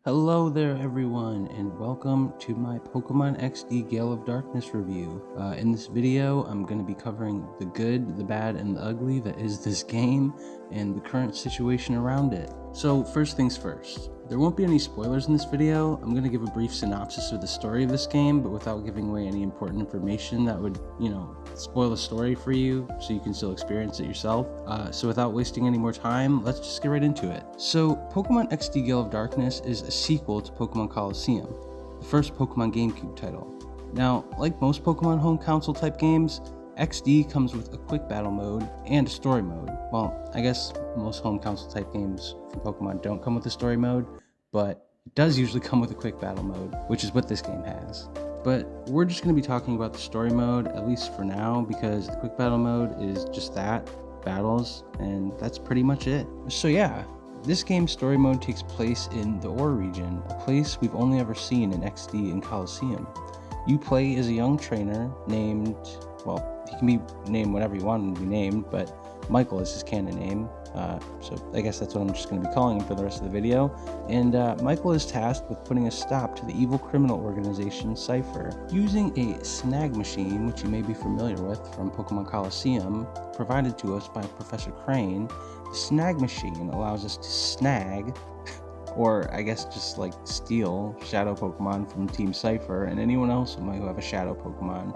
Hello there everyone, and welcome to my Pokemon XD Gale of Darkness review. In this video, I'm going to be covering the good, the bad, and the ugly that is this game, and the current situation around it. So first things first, there won't be any spoilers in this video. I'm going to give a brief synopsis of the story of this game, but without giving away any important information that would, spoil the story for you, so you can still experience it yourself. So without wasting any more time, let's just get right into it. So Pokemon XD Gale of Darkness is a sequel to Pokemon Colosseum, the first Pokemon GameCube title. Now, like most Pokemon home console type games, XD comes with a quick battle mode and a story mode. Well, I guess most home console type games from Pokemon don't come with a story mode, but it does usually come with a quick battle mode, which is what this game has. But we're just going to be talking about the story mode, at least for now, because the quick battle mode is just that, battles, and that's pretty much it. So yeah, this game's story mode takes place in the Ore region, a place we've only ever seen in XD and Colosseum. You play as a young trainer named, well, he can be named whatever you want him to be named, but Michael is his canon name, so I guess that's what I'm just going to be calling him for the rest of the video. And Michael is tasked with putting a stop to the evil criminal organization Cypher. Using a snag machine, which you may be familiar with from Pokemon Colosseum, provided to us by Professor Crane, the snag machine allows us to snag, or I guess just like steal, shadow Pokemon from Team Cypher and anyone else who might have a shadow Pokemon.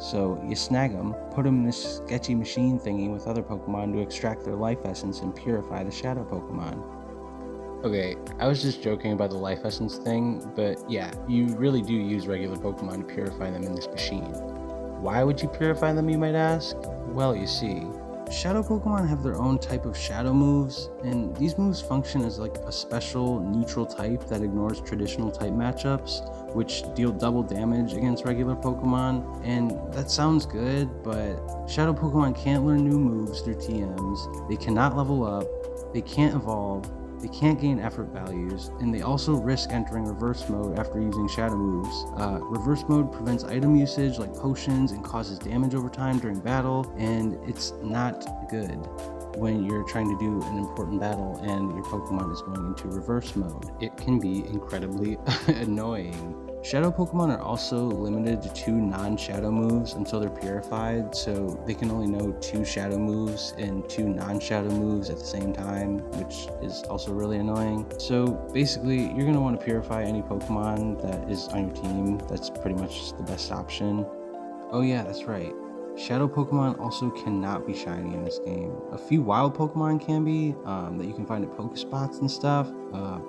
So you snag them, put them in this sketchy machine thingy with other Pokemon to extract their life essence and purify the shadow Pokemon. Okay, I was just joking about the life essence thing, but yeah, you really do use regular Pokemon to purify them in this machine. Why would you purify them, you might ask? Well, you see, shadow Pokemon have their own type of shadow moves, and these moves function as like a special neutral type that ignores traditional type matchups, which deal double damage against regular Pokemon. And that sounds good, but shadow Pokemon can't learn new moves through TMs, they cannot level up, they can't evolve, they can't gain effort values, and they also risk entering reverse mode after using shadow moves. Reverse mode prevents item usage like potions and causes damage over time during battle, and it's not good when you're trying to do an important battle and your Pokemon is going into reverse mode. It can be incredibly annoying. Shadow Pokemon are also limited to 2 non-shadow moves until they're purified, so they can only know 2 shadow moves and 2 non-shadow moves at the same time, which is also really annoying. So basically, you're going to want to purify any Pokemon that is on your team. That's pretty much the best option. Oh yeah, that's right. Shadow Pokemon also cannot be shiny in this game. A few wild Pokemon can be, that you can find at Pokespots and stuff,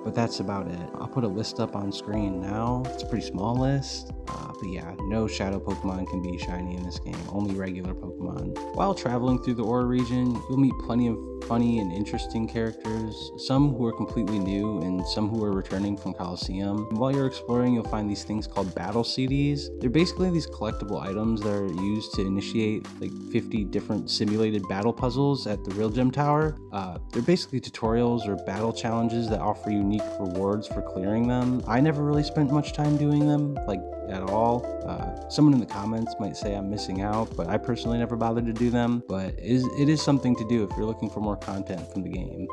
but that's about it. I'll put a list up on screen now. It's a pretty small list, but yeah, no Shadow Pokemon can be shiny in this game, only regular Pokemon. While traveling through the Ore region, you'll meet plenty of funny and interesting characters, some who are completely new and some who are returning from Colosseum. And while you're exploring, you'll find these things called battle CDs. They're basically these collectible items that are used to initiate like 50 different simulated battle puzzles at the Real Gem Tower. They're basically tutorials or battle challenges that offer unique rewards for clearing them. I never really spent much time doing them, like at all. Someone in the comments might say I'm missing out, but I personally never bothered to do them. But it is something to do if you're looking for more content from the game.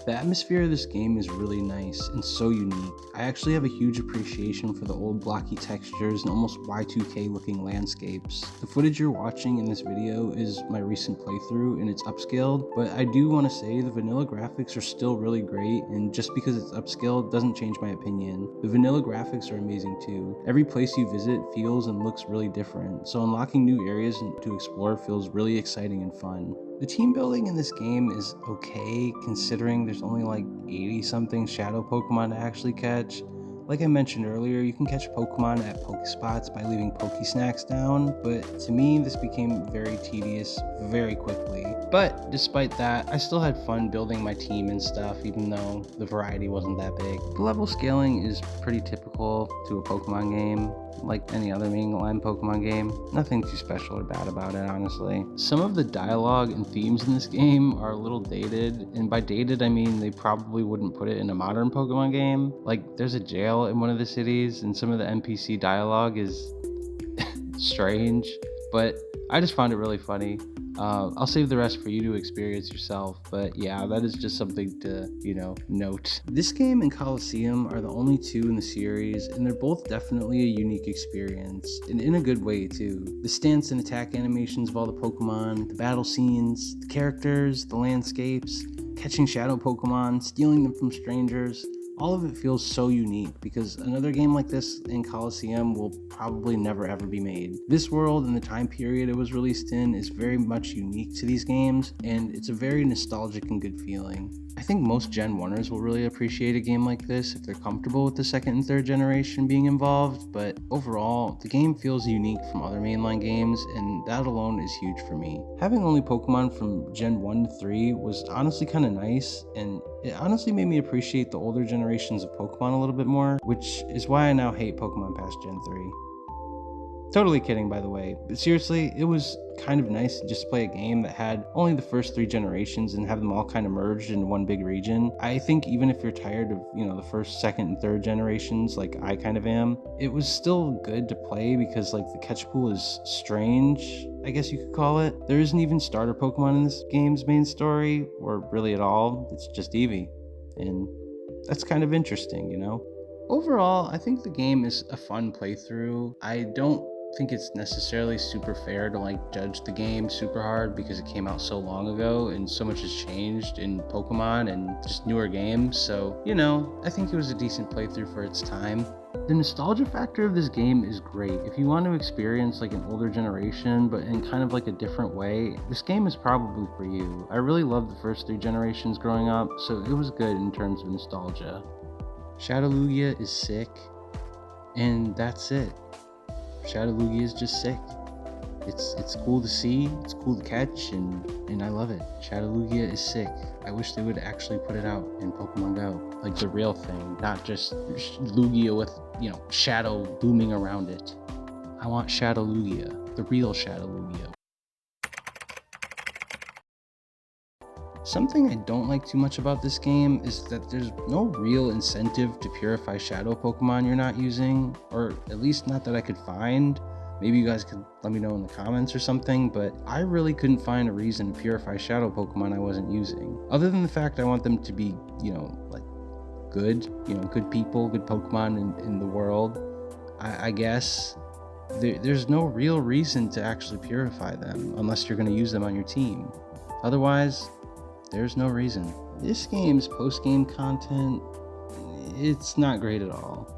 The atmosphere of this game is really nice and so unique. I actually have a huge appreciation for the old blocky textures and almost Y2K looking landscapes. The footage you're watching in this video is my recent playthrough and it's upscaled, but I do want to say the vanilla graphics are still really great, and just because it's upscaled doesn't change my opinion. The vanilla graphics are amazing too. Every place you visit feels and looks really different, so unlocking new areas to explore feels really exciting and fun. The team building in this game is okay, considering there's only like 80 something shadow Pokemon to actually catch. Like I mentioned earlier, you can catch Pokemon at Pokespots by leaving Pokesnacks down, but to me this became very tedious very quickly. But despite that, I still had fun building my team and stuff, even though the variety wasn't that big. The level scaling is pretty typical to a Pokemon game, like any other mainline Pokemon game. Nothing too special or bad about it, honestly. Some of the dialogue and themes in this game are a little dated, and by dated I mean they probably wouldn't put it in a modern Pokemon game. Like, there's a jail in one of the cities, and some of the NPC dialogue is strange. but I just found it really funny. I'll save the rest for you to experience yourself, but yeah, that is just something to, note. This game and Coliseum are the only two in the series, and they're both definitely a unique experience, and in a good way too. The stance and attack animations of all the Pokemon, the battle scenes, the characters, the landscapes, catching shadow Pokemon, stealing them from strangers, all of it feels so unique because another game like this in Coliseum will probably never ever be made. This world and the time period it was released in is very much unique to these games, and it's a very nostalgic and good feeling. I think most Gen 1ers will really appreciate a game like this if they're comfortable with the second and third generation being involved, but overall, the game feels unique from other mainline games, and that alone is huge for me. Having only Pokemon from Gen 1 to 3 was honestly kind of nice, and it honestly made me appreciate the older generations of Pokemon a little bit more, which is why I now hate Pokemon past Gen 3. Totally kidding, by the way, but seriously, it was kind of nice to just play a game that had only the first 3 generations and have them all kind of merged into one big region. I think even if you're tired of, the first, second, and third generations, like I kind of am, it was still good to play because, like, the catch pool is strange, I guess you could call it. There isn't even starter Pokemon in this game's main story, or really at all. It's just Eevee, and that's kind of interesting, Overall, I think the game is a fun playthrough. I don't think it's necessarily super fair to judge the game super hard because it came out so long ago and so much has changed in Pokemon and just newer games. So, I think it was a decent playthrough for its time. The nostalgia factor of this game is great. If you want to experience an older generation but in kind of a different way, this game is probably for you. I really loved the first 3 generations growing up, so it was good in terms of nostalgia. Shadow Lugia is sick, and that's it. Shadow Lugia is just sick. It's cool to see, it's cool to catch, and I love it. Shadow Lugia is sick. I wish they would actually put it out in Pokemon Go, like the real thing, not just Lugia with, shadow booming around it. I want Shadow Lugia, the real Shadow Lugia. Something I don't like too much about this game is that there's no real incentive to purify shadow Pokemon you're not using, or at least not that I could find. Maybe you guys could let me know in the comments or something, but I really couldn't find a reason to purify shadow Pokemon I wasn't using. Other than the fact I want them to be, good, good people, good Pokemon in the world, I guess. There's no real reason to actually purify them unless you're going to use them on your team. Otherwise, there's no reason. This game's post-game content, it's not great at all.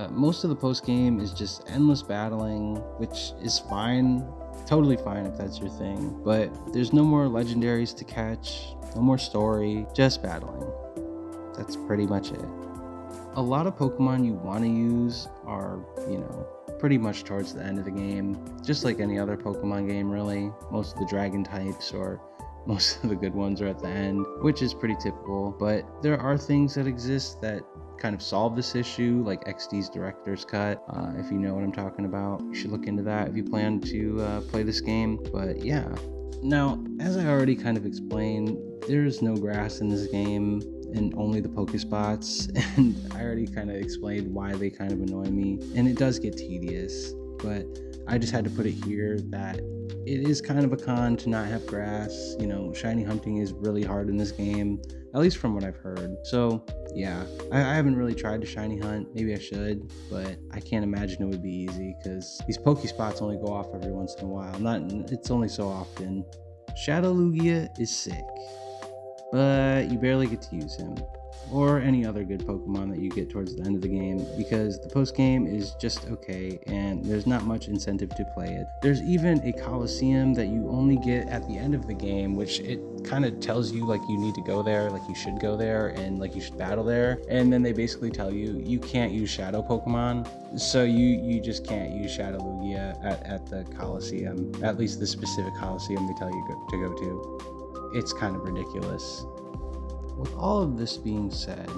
Most of the post-game is just endless battling, which is fine, totally fine if that's your thing, but there's no more legendaries to catch, no more story, just battling. That's pretty much it. A lot of Pokemon you want to use are, pretty much towards the end of the game, just like any other Pokemon game really. Most of the dragon types or most of the good ones are at the end, which is pretty typical, but there are things that exist that kind of solve this issue, like XD's Director's Cut. If you know what I'm talking about, you should look into that if you plan to play this game, but yeah. Now, as I already kind of explained, there's no grass in this game and only the Pokespots, and I already kind of explained why they kind of annoy me, and it does get tedious, but I just had to put it here that it is kind of a con to not have grass. Shiny hunting is really hard in this game, at least from what I've heard. So yeah, I haven't really tried to shiny hunt. Maybe I should, but I can't imagine it would be easy because these Pokespots only go off every once in a while. It's only so often. Shadow Lugia is sick, but you barely get to use him, or any other good Pokemon that you get towards the end of the game, because the post game is just okay and there's not much incentive to play it. There's even a Coliseum that you only get at the end of the game, which it kind of tells you you need to go there, you should go there, and you should battle there, and then they basically tell you you can't use shadow Pokemon, so you just can't use Shadow Lugia at the Coliseum, at least the specific Coliseum they tell you to go to. It's kind of ridiculous. With all of this being said,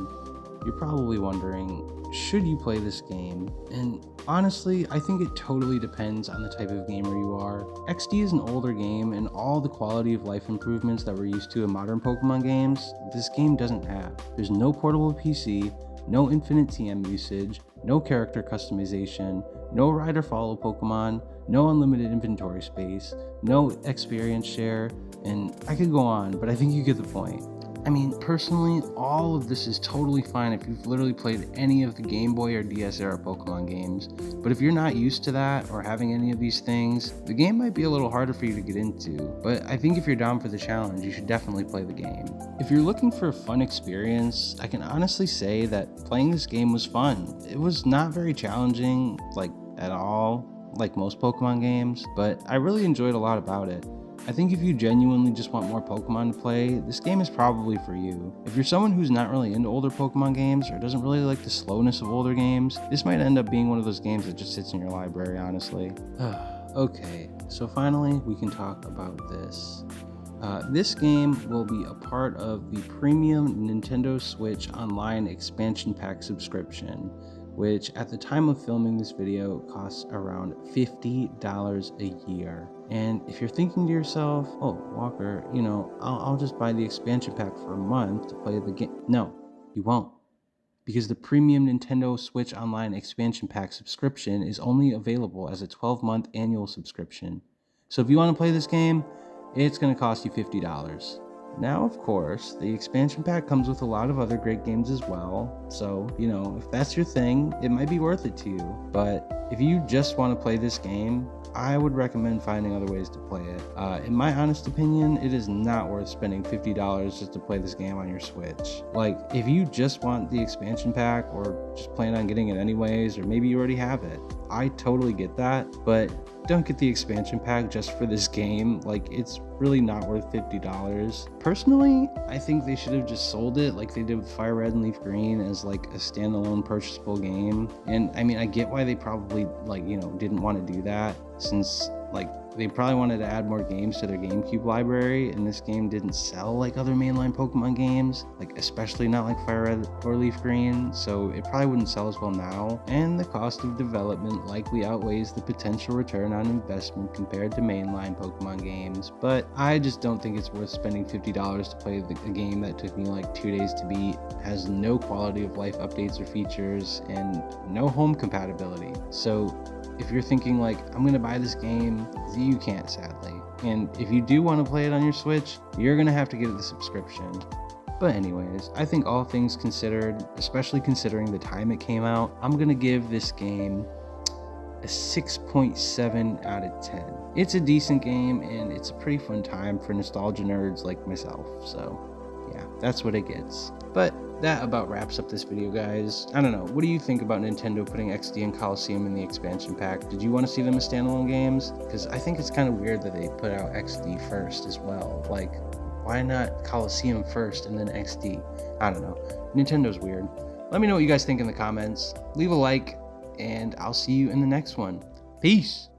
you're probably wondering, should you play this game? And honestly, I think it totally depends on the type of gamer you are. XD is an older game, and all the quality of life improvements that we're used to in modern Pokemon games, this game doesn't have. There's no portable PC, no infinite TM usage, no character customization, no ride or follow Pokemon, no unlimited inventory space, no experience share, and I could go on, but I think you get the point. I mean, personally, all of this is totally fine if you've literally played any of the Game Boy or DS era Pokemon games, but if you're not used to that or having any of these things, the game might be a little harder for you to get into, but I think if you're down for the challenge, you should definitely play the game. If you're looking for a fun experience, I can honestly say that playing this game was fun. It was not very challenging, like, at all, like most Pokemon games, but I really enjoyed a lot about it. I think if you genuinely just want more Pokemon to play, this game is probably for you. If you're someone who's not really into older Pokemon games or doesn't really like the slowness of older games, this might end up being one of those games that just sits in your library, honestly. Okay, so finally we can talk about this. This game will be a part of the premium Nintendo Switch Online expansion pack subscription, which at the time of filming this video costs around $50 a year. And if you're thinking to yourself, oh, Walker, I'll just buy the expansion pack for a month to play the game. No, you won't. Because the premium Nintendo Switch Online expansion pack subscription is only available as a 12-month annual subscription. So if you want to play this game, it's going to cost you $50. Now, of course, the expansion pack comes with a lot of other great games as well, so, if that's your thing, it might be worth it to you. But if you just want to play this game, I would recommend finding other ways to play it. In my honest opinion, it is not worth spending $50 just to play this game on your Switch. Like, if you just want the expansion pack or just plan on getting it anyways, or maybe you already have it, I totally get that, but don't get the expansion pack just for this game. Like, it's really not worth $50. Personally, I think they should have just sold it like they did with Fire Red and Leaf Green as like a standalone purchasable game. And I mean, I get why they probably didn't want to do that, since they probably wanted to add more games to their GameCube library, and this game didn't sell like other mainline Pokemon games, especially not like Fire Red or Leaf Green, so it probably wouldn't sell as well now, and the cost of development likely outweighs the potential return on investment compared to mainline Pokemon games. But I just don't think it's worth spending $50 to play a game that took me like 2 days to beat, has no quality of life updates or features, and no home compatibility. So if you're thinking I'm gonna buy this game, you can't, sadly. And if you do want to play it on your Switch, you're gonna have to get the subscription. But anyways, I think all things considered, especially considering the time it came out, I'm gonna give this game a 6.7 out of 10. It's a decent game, and it's a pretty fun time for nostalgia nerds like myself, so yeah, that's what it gets. But that about wraps up this video, guys. I don't know, what do you think about Nintendo putting XD and Coliseum in the expansion pack? Did you want to see them as standalone games? Because I think it's kind of weird that they put out XD first as well. Why not Coliseum first and then XD? I don't know. Nintendo's weird. Let me know what you guys think in the comments. Leave a like, and I'll see you in the next one. Peace!